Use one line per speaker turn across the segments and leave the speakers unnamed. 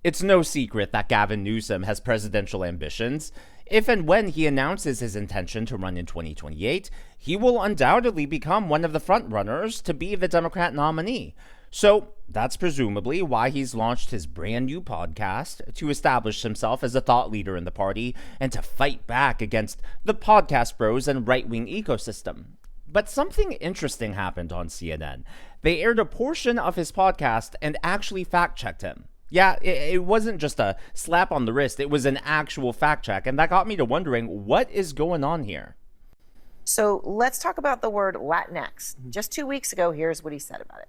It's no secret that Gavin Newsom has presidential ambitions. If and when he announces his intention to run in 2028, he will undoubtedly become one of the frontrunners to be the Democrat nominee. So that's presumably why he's launched his brand new podcast to establish himself as a thought leader in the party and to fight back against the podcast bros and right-wing ecosystem. But something interesting happened on CNN. They aired a portion of his podcast and actually fact-checked him. Yeah, it wasn't just a slap on the wrist. It was an actual fact check. And that got me to wondering, what is going on here?
So let's talk about the word Latinx. Just 2 weeks ago, here's what he said about it.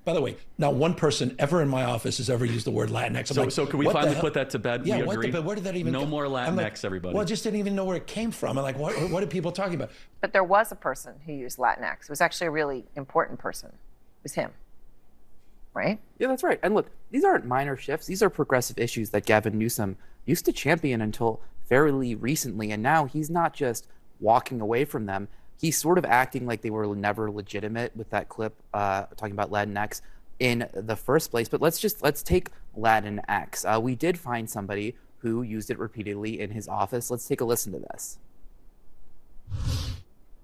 By the way, not one person ever in my office has ever used the word Latinx.
So can we finally put that to bed?
Yeah,
we agree?
where did that even
No
come?
more Latinx, everybody.
Well, I just didn't even know where it came from. I'm like, what are people talking about?
But there was a person who used Latinx. It was actually a really important person. It was him. Right?
Yeah, that's right. And look, these aren't minor shifts. These are progressive issues that Gavin Newsom used to champion until fairly recently. And now he's not just walking away from them. He's sort of acting like they were never legitimate with that clip talking about Latinx in the first place. But let's take Latinx. We did find somebody who used it repeatedly in his office. Let's take a listen to this.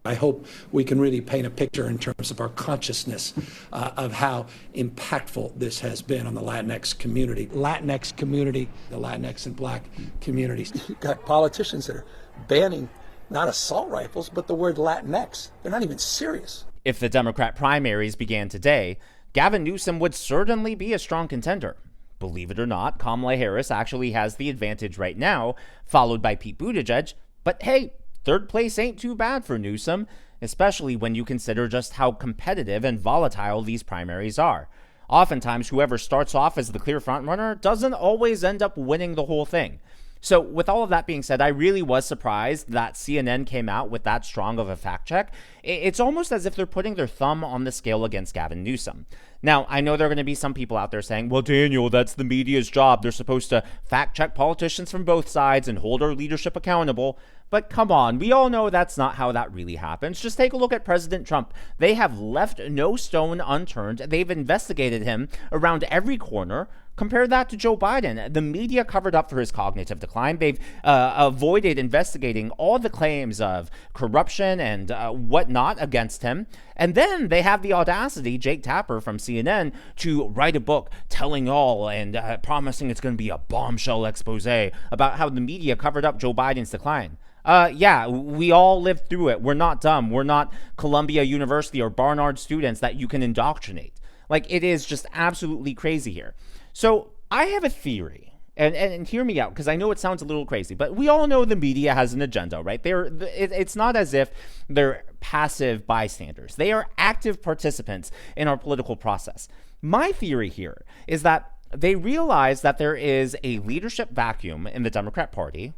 I hope we can really paint a picture in terms of our consciousness of how impactful this has been on the Latinx community. The Latinx and Black communities. You've got politicians that are banning not assault rifles, but the word Latinx. They're not even serious.
If the Democrat primaries began today, Gavin Newsom would certainly be a strong contender. Believe it or not, Kamala Harris actually has the advantage right now, followed by Pete Buttigieg. But hey, third place ain't too bad for Newsom, especially when you consider just how competitive and volatile these primaries are. Oftentimes, whoever starts off as the clear frontrunner doesn't always end up winning the whole thing. So with all of that being said, I really was surprised that CNN came out with that strong of a fact check. It's almost as if they're putting their thumb on the scale against Gavin Newsom. Now, I know there are going to be some people out there saying, well, Daniel, that's the media's job. They're supposed to fact check politicians from both sides and hold our leadership accountable. But come on, we all know that's not how that really happens. Just take a look at President Trump. They have left no stone unturned. They've investigated him around every corner. Compare that to Joe Biden. The media covered up for his cognitive decline. They've avoided investigating all the claims of corruption and whatnot against him. And then they have the audacity, Jake Tapper from CNN, to write a book telling all and promising it's going to be a bombshell expose about how the media covered up Joe Biden's decline. Yeah, we all lived through it. We're not dumb. We're not Columbia University or Barnard students that you can indoctrinate. Like, it is just absolutely crazy here. So I have a theory, and hear me out, because I know it sounds a little crazy, but we all know the media has an agenda, right? It's not as if they're passive bystanders. They are active participants in our political process. My theory here is that they realize that there is a leadership vacuum in the Democrat Party.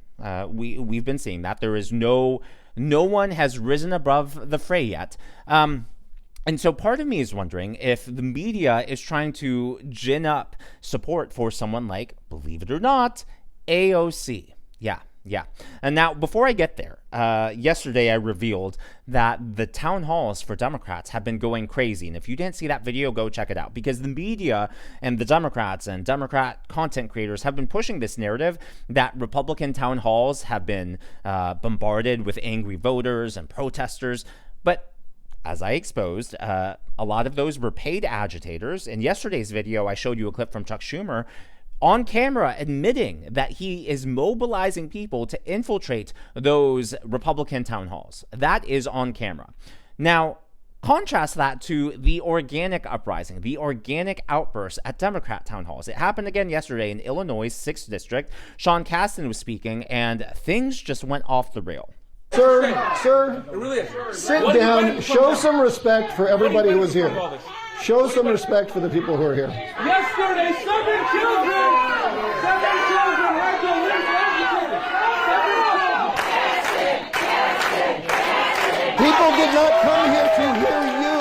We've been seeing that. There is no one has risen above the fray yet. And so part of me is wondering if the media is trying to gin up support for someone like, believe it or not, AOC. Yeah. And now, before I get there, yesterday I revealed that the town halls for Democrats have been going crazy. And if you didn't see that video, go check it out. Because the media and the Democrats and Democrat content creators have been pushing this narrative that Republican town halls have been bombarded with angry voters and protesters. But as I exposed, a lot of those were paid agitators. In yesterday's video, I showed you a clip from Chuck Schumer on camera admitting that he is mobilizing people to infiltrate those Republican town halls. That is on camera. Now, contrast that to the organic uprising, the organic outburst at Democrat town halls. It happened again yesterday in Illinois' 6th District. Sean Casten was speaking, and things just went off the rail.
Sir, sit down. Show some respect for everybody who was here. Show some respect for the people who are here.
Yesterday, 7 children had to leave.
People did not come here to hear you.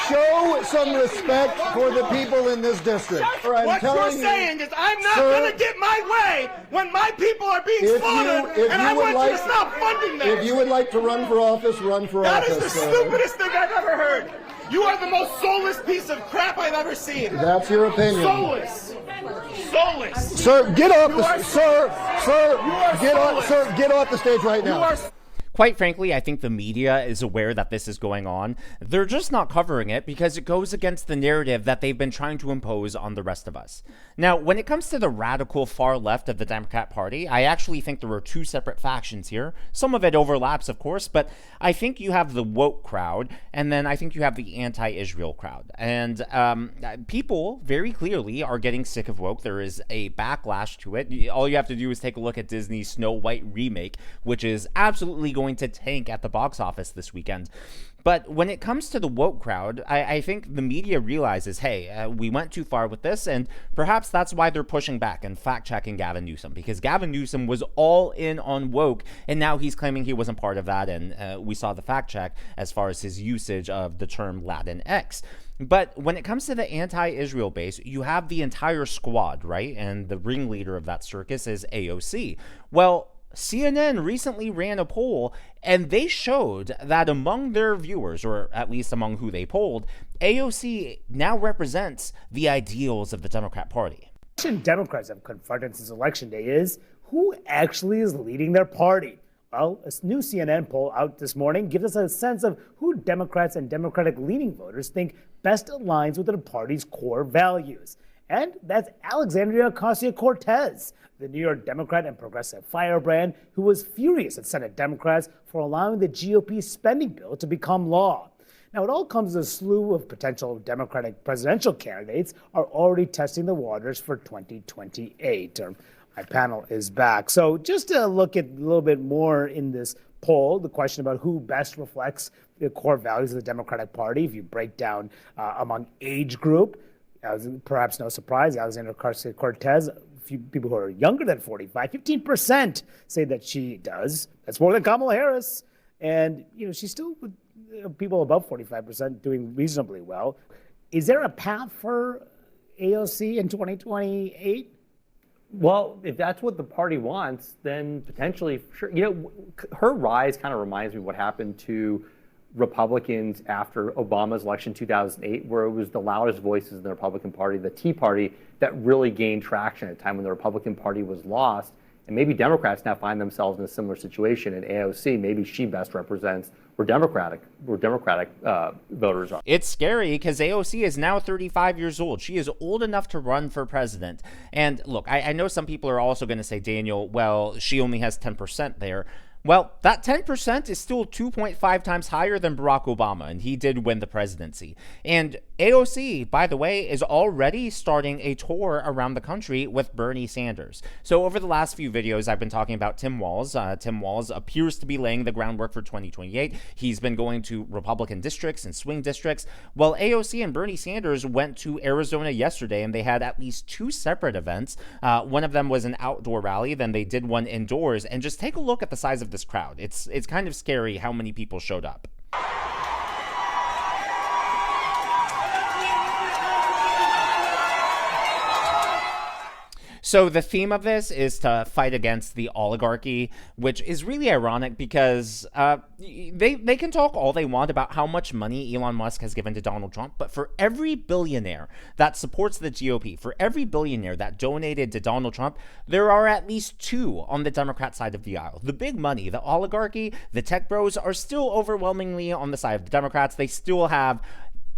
Show some respect for the people in this district.
What you're saying is I'm not going to get my way when my people are being slaughtered, and I want you to stop funding them.
If you would like to run for office, run for office.
That is the stupidest thing I've ever heard. You are the most soulless piece of crap I've ever seen.
That's your opinion.
Soulless. Soulless.
Sir, get off the get off the stage right now.
Quite frankly, I think the media is aware that this is going on. They're just not covering it because it goes against the narrative that they've been trying to impose on the rest of us. Now, when it comes to the radical far left of the Democrat Party, I actually think there are two separate factions here. Some of it overlaps, of course, but I think you have the woke crowd, and then I think you have the anti-Israel crowd. And people very clearly are getting sick of woke. There is a backlash to it. All you have to do is take a look at Disney's Snow White remake, which is absolutely going to tank at the box office this weekend. But when it comes to the woke crowd, I think the media realizes, hey, we went too far with this, and perhaps that's why they're pushing back and fact-checking Gavin Newsom, because Gavin Newsom was all in on woke, and now he's claiming he wasn't part of that, and we saw the fact-check as far as his usage of the term Latinx. But when it comes to the anti-Israel base, you have the entire squad, right? And the ringleader of that circus is AOC. Well, CNN recently ran a poll, and they showed that among their viewers, or at least among who they polled, AOC now represents the ideals of the Democrat Party.
The question Democrats have confronted since Election Day is who actually is leading their party. Well, a new CNN poll out this morning gives us a sense of who Democrats and Democratic-leaning voters think best aligns with their party's core values. And that's Alexandria Ocasio-Cortez, the New York Democrat and progressive firebrand who was furious at Senate Democrats for allowing the GOP spending bill to become law. Now, it all comes as a slew of potential Democratic presidential candidates are already testing the waters for 2028. My panel is back. So just to look at a little bit more in this poll, the question about who best reflects the core values of the Democratic Party, if you break down among age group, perhaps no surprise, Alexandria Ocasio-Cortez, few people who are younger than 45, 15% say that she does. That's more than Kamala Harris. And, she's still, people above 45% doing reasonably well. Is there a path for AOC in 2028?
Well, if that's what the party wants, then potentially, sure. Her rise kind of reminds me of what happened to Republicans after Obama's election in 2008, where it was the loudest voices in the Republican Party, the Tea Party, that really gained traction at a time when the Republican Party was lost. And maybe Democrats now find themselves in a similar situation. And AOC, maybe she best represents where Democratic voters are.
It's scary because AOC is now 35 years old. She is old enough to run for president. And look, I know some people are also going to say, Daniel, well, she only has 10% there. Well, that 10% is still 2.5 times higher than Barack Obama, and he did win the presidency. And AOC, by the way, is already starting a tour around the country with Bernie Sanders. So over the last few videos, I've been talking about Tim Walz. Tim Walz appears to be laying the groundwork for 2028. He's been going to Republican districts and swing districts. Well, AOC and Bernie Sanders went to Arizona yesterday, and they had at least two separate events. One of them was an outdoor rally, then they did one indoors. And just take a look at the size of this crowd. It's kind of scary how many people showed up. So the theme of this is to fight against the oligarchy, which is really ironic because they can talk all they want about how much money Elon Musk has given to Donald Trump, but for every billionaire that supports the GOP, for every billionaire that donated to Donald Trump, there are at least two on the Democrat side of the aisle. The big money, the oligarchy, the tech bros are still overwhelmingly on the side of the Democrats. They still have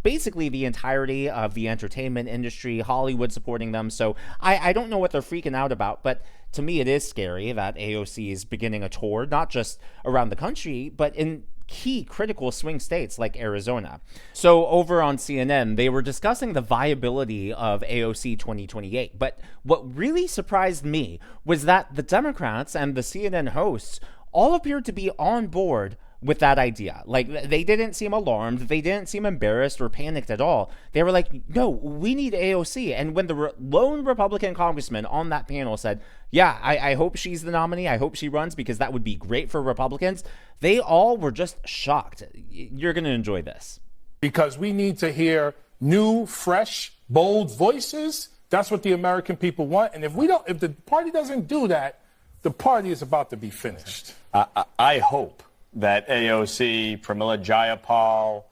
basically the entirety of the entertainment industry, Hollywood supporting them. So I don't know what they're freaking out about, but to me it is scary that AOC is beginning a tour, not just around the country, but in key critical swing states like Arizona. So over on CNN, they were discussing the viability of AOC 2028. But what really surprised me was that the Democrats and the CNN hosts all appeared to be on board with that idea. Like, they didn't seem alarmed. They didn't seem embarrassed or panicked at all. They were like, no, we need AOC. And when the lone Republican congressman on that panel said, yeah, I hope she's the nominee, I hope she runs because that would be great for Republicans, they all were just shocked. You're going to enjoy this.
Because we need to hear new, fresh, bold voices. That's what the American people want. And if the party doesn't do that, the party is about to be finished.
I hope that AOC, Pramila Jayapal,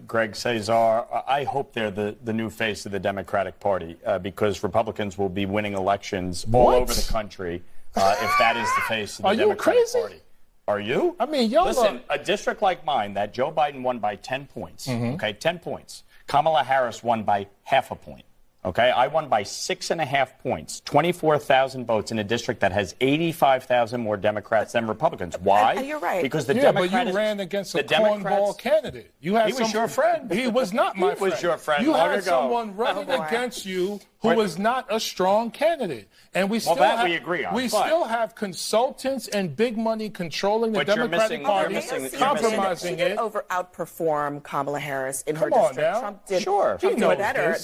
Greg Cesar, I hope they're the new face of the Democratic Party because Republicans will be winning elections all over the country if that is the face of the Democratic Party. Are you?
I mean, y'all
listen, a district like mine that Joe Biden won by 10 points, okay, 10 points. Kamala Harris won by half a point. Okay, I won by 6.5 points, 24,000 votes in a district that has 85,000 more Democrats than Republicans. Why?
And you're right.
Because the
Democrats. But you ran against a cornball candidate. You had
he was your friend.
He was not my friend.
He was your friend.
You had someone running against you who was not a strong candidate. And we still
we agree on.
We still have consultants and big money controlling the Democratic Party, compromising it.
Outperform Kamala Harris in her
Come on
district.
now.
Trump did
Sure.
better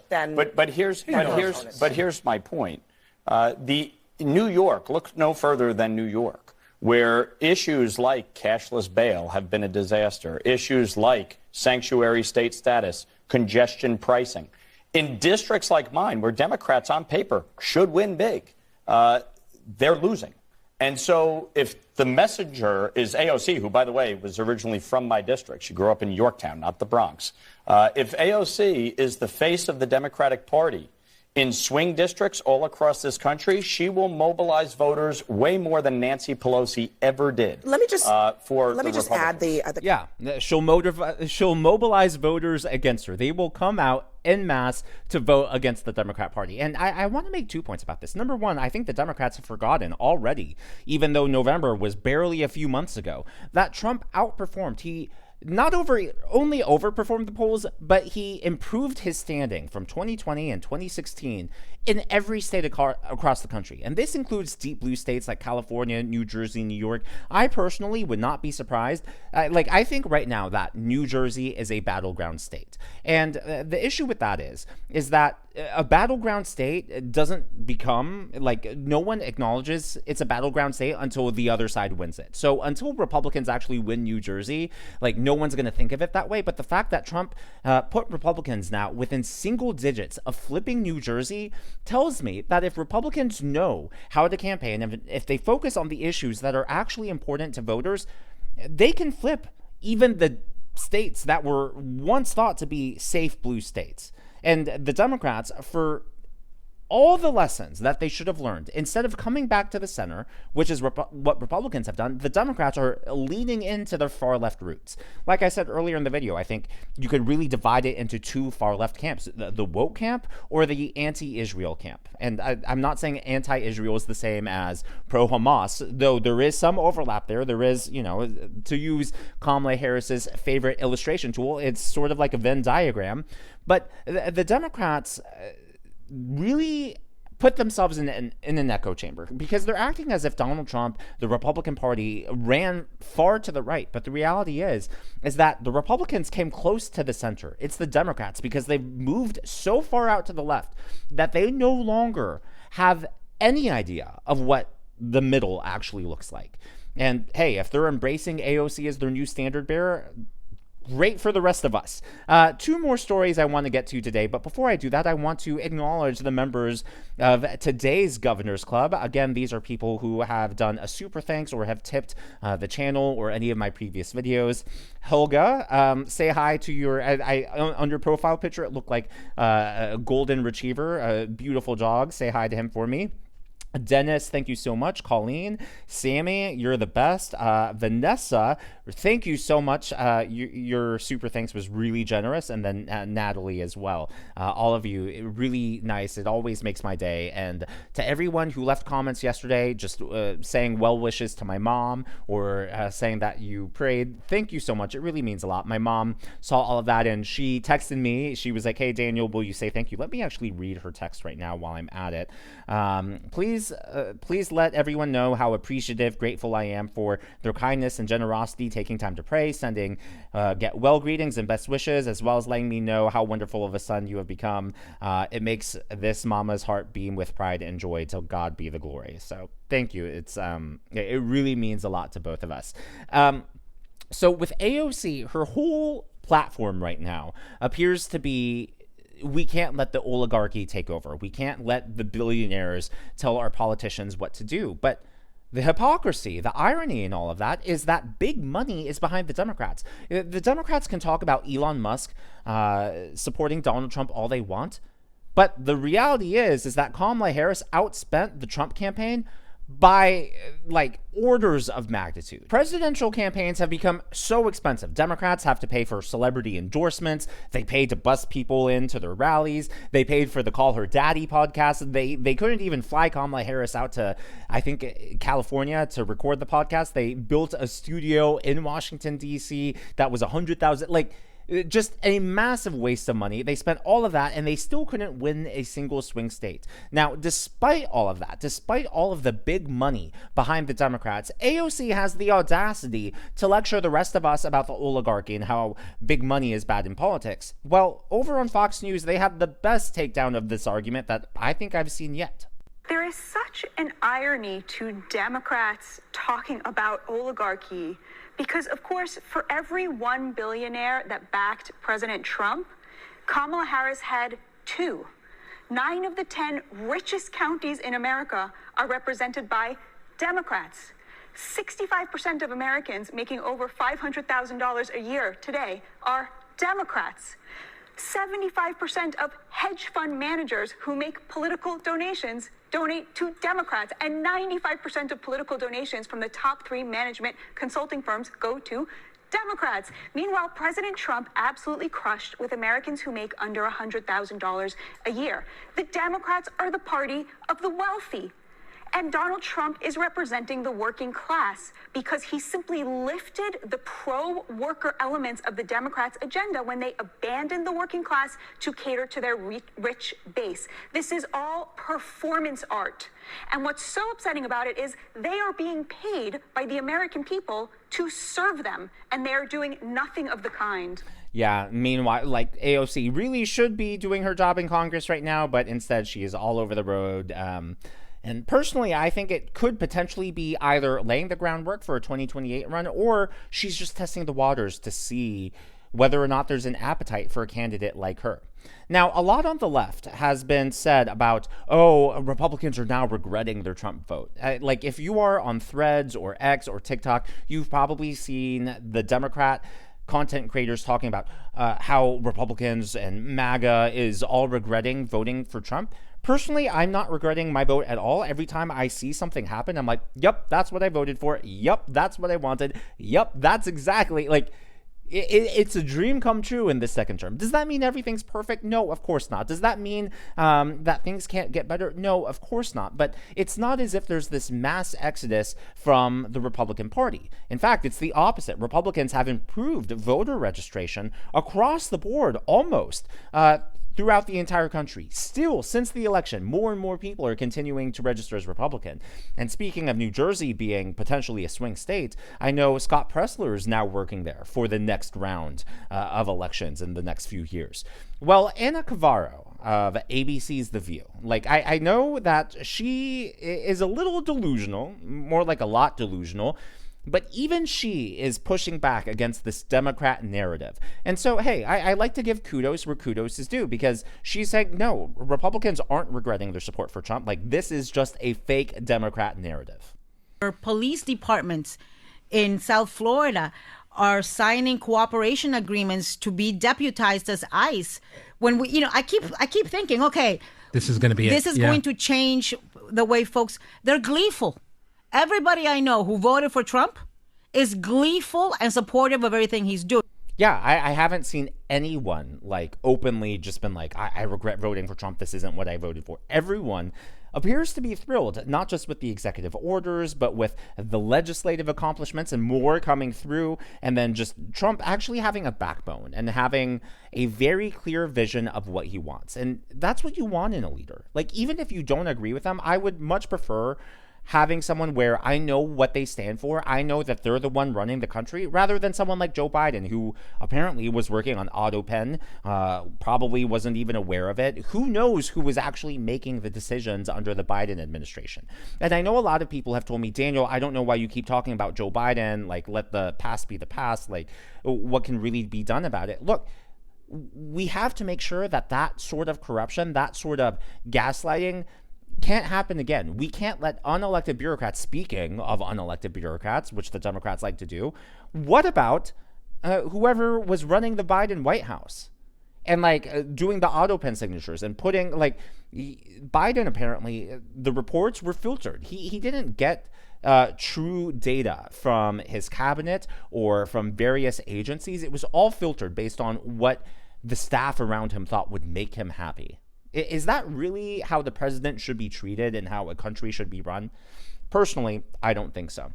than
But here's my point. The New York, look no further than New York, where issues like cashless bail have been a disaster, issues like sanctuary state status, congestion pricing. In districts like mine, where Democrats on paper should win big, they're losing. And so if the messenger is AOC, who, by the way, was originally from my district, she grew up in Yorktown, not the Bronx. If AOC is the face of the Democratic Party in swing districts all across this country, she will mobilize voters way more than Nancy Pelosi ever did.
Let me just
add
she'll mobilize voters against her. They will come out en masse to vote against the Democrat Party. And I want to make 2 points about this. Number one, I think the Democrats have forgotten already, even though November was barely a few months ago, that Trump outperformed. He not only overperformed the polls, but he improved his standing from 2020 and 2016 in every state across the country. And this includes deep blue states like California, New Jersey, New York. I personally would not be surprised. I think right now that New Jersey is a battleground state. And the issue with that is that a battleground state doesn't become, no one acknowledges it's a battleground state until the other side wins it. So until Republicans actually win New Jersey, no one's going to think of it that way. But the fact that Trump put Republicans now within single digits of flipping New Jersey tells me that if Republicans know how to campaign, and if they focus on the issues that are actually important to voters, they can flip even the states that were once thought to be safe blue states. And the Democrats, for all the lessons that they should have learned, instead of coming back to the center, which is what Republicans have done, the Democrats are leaning into their far left roots. Like I said earlier in the video, I think you could really divide it into two far left camps, the woke camp or the anti-Israel camp. And I'm not saying anti-Israel is the same as pro-Hamas, though there is some overlap there. There is, to use Kamala Harris's favorite illustration tool, it's sort of like a Venn diagram. But the Democrats really put themselves in an echo chamber because they're acting as if Donald Trump, the Republican Party, ran far to the right. But the reality is that the Republicans came close to the center. It's the Democrats, because they've moved so far out to the left that they no longer have any idea of what the middle actually looks like. And hey, if they're embracing AOC as their new standard bearer, great for the rest of us. Two more stories I want to get to today, but before I do that, I want to acknowledge the members of today's Governor's Club. Again, these are people who have done a super thanks or have tipped the channel or any of my previous videos. Helga, say hi to your, on your profile picture, it looked like a golden retriever, a beautiful dog. Say hi to him for me. Dennis, thank you so much. Colleen, Sammy, you're the best. Vanessa, thank you so much. Your super thanks was really generous. And then Natalie as well. All of you, really nice. It always makes my day. And to everyone who left comments yesterday, just saying well wishes to my mom or saying that you prayed, thank you so much. It really means a lot. My mom saw all of that and she texted me. She was like, hey, Daniel, will you say thank you? Let me actually read her text right now while I'm at it. Please let everyone know how appreciative, grateful I am for their kindness and generosity, taking time to pray, sending get well greetings and best wishes, as well as letting me know how wonderful of a son you have become. It makes this mama's heart beam with pride and joy. To God be the glory. So thank you. It's it really means a lot to both of us. So with AOC, her whole platform right now appears to be, we can't let the oligarchy take over. We can't let the billionaires tell our politicians what to do. But The hypocrisy, the irony in all of that is that big money is behind the Democrats. The Democrats can talk about Elon Musk supporting Donald Trump all they want, but the reality is that Kamala Harris outspent the Trump campaign by like orders of magnitude. Presidential campaigns have become so expensive. Democrats have to pay for celebrity endorsements. They paid to bus people into their rallies. They paid for the Call Her Daddy podcast. They couldn't even fly Kamala Harris out to, I think, California to record the podcast. They built a studio in Washington, D.C. that was $100,000. Like, just a massive waste of money. They spent all of that and they still couldn't win a single swing state. Now, despite all of that, despite all of the big money behind the Democrats, AOC has the audacity to lecture the rest of us about the oligarchy and how big money is bad in politics. Well, over on Fox News, they have the best takedown of this argument that I think I've seen yet.
There is such an irony to Democrats talking about oligarchy because, of course, for every one billionaire that backed President Trump, Kamala Harris had 2. 9 of the 10 richest counties in America are represented by Democrats. 65% of Americans making over $500,000 a year today are Democrats. 75% of hedge fund managers who make political donations donate to Democrats, and 95% of political donations from the top 3 management consulting firms go to Democrats. Meanwhile, President Trump absolutely crushed with Americans who make under $100,000 a year. The Democrats are the party of the wealthy. And Donald Trump is representing the working class because he simply lifted the pro-worker elements of the Democrats' agenda when they abandoned the working class to cater to their rich base. This is all performance art. And what's so upsetting about it is they are being paid by the American people to serve them, and they are doing nothing of the kind.
Yeah, meanwhile, like, AOC really should be doing her job in Congress right now, but instead she is all over the road. And personally, I think it could potentially be either laying the groundwork for a 2028 run, or she's just testing the waters to see whether or not there's an appetite for a candidate like her. Now, a lot on the left has been said about, oh, Republicans are now regretting their Trump vote. Like, if you are on Threads or X or TikTok, you've probably seen the Democrat content creators talking about how Republicans and MAGA is all regretting voting for Trump. Personally, I'm not regretting my vote at all. Every time I see something happen, I'm like, yep, that's what I voted for. Yep, that's what I wanted. Yep, that's exactly, like, it's a dream come true in this second term. Does that mean everything's perfect? No, of course not. Does that mean that things can't get better? No, of course not. But it's not as if there's this mass exodus from the Republican Party. In fact, it's the opposite. Republicans have improved voter registration across the board almost throughout the entire country. Still, since the election, more and more people are continuing to register as Republican. And speaking of New Jersey being potentially a swing state, I know Scott Presler is now working there for the next round of elections in the next few years. Well, Anna Cavarro of ABC's The View, like, I know that she is a little delusional, more like a lot delusional, but even she is pushing back against this Democrat narrative. And so, hey, I like to give kudos where kudos is due, because she's saying, no, Republicans aren't regretting their support for Trump. Like, this is just a fake Democrat narrative.
Police departments in South Florida are signing cooperation agreements to be deputized as ICE. When we, I keep thinking, okay,
this is going to be
going to change the way folks, they're gleeful. Everybody I know who voted for Trump is gleeful and supportive of everything he's doing.
Yeah, I haven't seen anyone like openly just been like, I regret voting for Trump. This isn't what I voted for. Everyone appears to be thrilled, not just with the executive orders, but with the legislative accomplishments and more coming through. And then just Trump actually having a backbone and having a very clear vision of what he wants. And that's what you want in a leader. Like, even if you don't agree with them, I would much prefer having someone where I know what they stand for. I know that they're the one running the country, rather than someone like Joe Biden, who apparently was working on AutoPen, probably wasn't even aware of it. Who knows who was actually making the decisions under the Biden administration? And I know a lot of people have told me, Daniel, I don't know why you keep talking about Joe Biden. Like, let the past be the past. Like, what can really be done about it? Look, we have to make sure that that sort of corruption, that sort of gaslighting can't happen again. We can't let unelected bureaucrats, speaking of unelected bureaucrats, which the Democrats like to do, what about whoever was running the Biden White House and like doing the auto pen signatures and putting like Biden, apparently the reports were filtered. He didn't get true data from his cabinet or from various agencies. It was all filtered based on what the staff around him thought would make him happy. Is that really how the president should be treated and how a country should be run? Personally, I don't think so.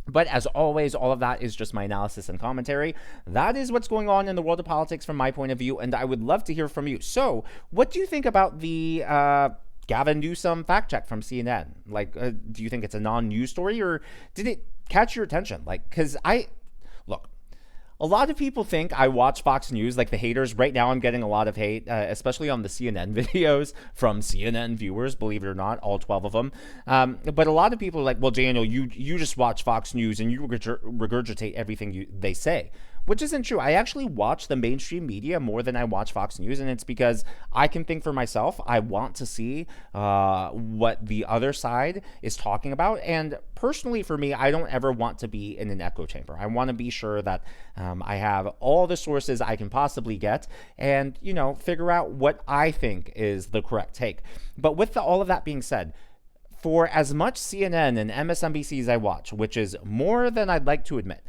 But as always, all of that is just my analysis and commentary. That is what's going on in the world of politics from my point of view, and I would love to hear from you. So, what do you think about the Gavin Newsom fact check from CNN? Like, do you think it's a non-news story, or did it catch your attention? Like, because look, a lot of people think I watch Fox News, like the haters. Right now, I'm getting a lot of hate, especially on the CNN videos from CNN viewers, believe it or not, all 12 of them. But a lot of people are like, well, Daniel, you just watch Fox News and you regurgitate everything they say, which isn't true. I actually watch the mainstream media more than I watch Fox News, and it's because I can think for myself. I want to see what the other side is talking about, and personally for me, I don't ever want to be in an echo chamber. I want to be sure that I have all the sources I can possibly get and, you know, figure out what I think is the correct take. But with all of that being said, for as much CNN and MSNBC as I watch, which is more than I'd like to admit,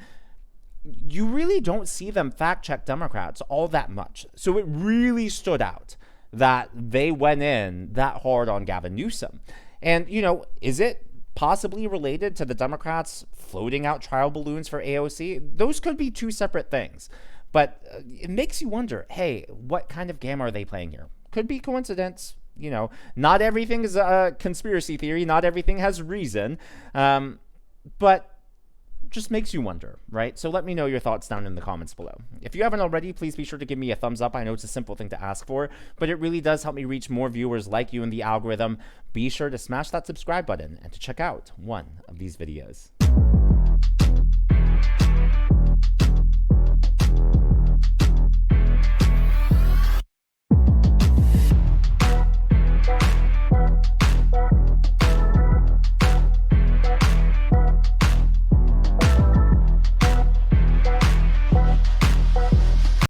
you really don't see them fact check Democrats all that much. So it really stood out that they went in that hard on Gavin Newsom. And, you know, is it possibly related to the Democrats floating out trial balloons for AOC? Those could be two separate things. But it makes you wonder, hey, what kind of game are they playing here? Could be coincidence. You know, not everything is a conspiracy theory. Not everything has reason. But just makes you wonder, right? So let me know your thoughts down in the comments below. If you haven't already, please be sure to give me a thumbs up. I know it's a simple thing to ask for, but it really does help me reach more viewers like you in the algorithm. Be sure to smash that subscribe button and to check out one of these videos.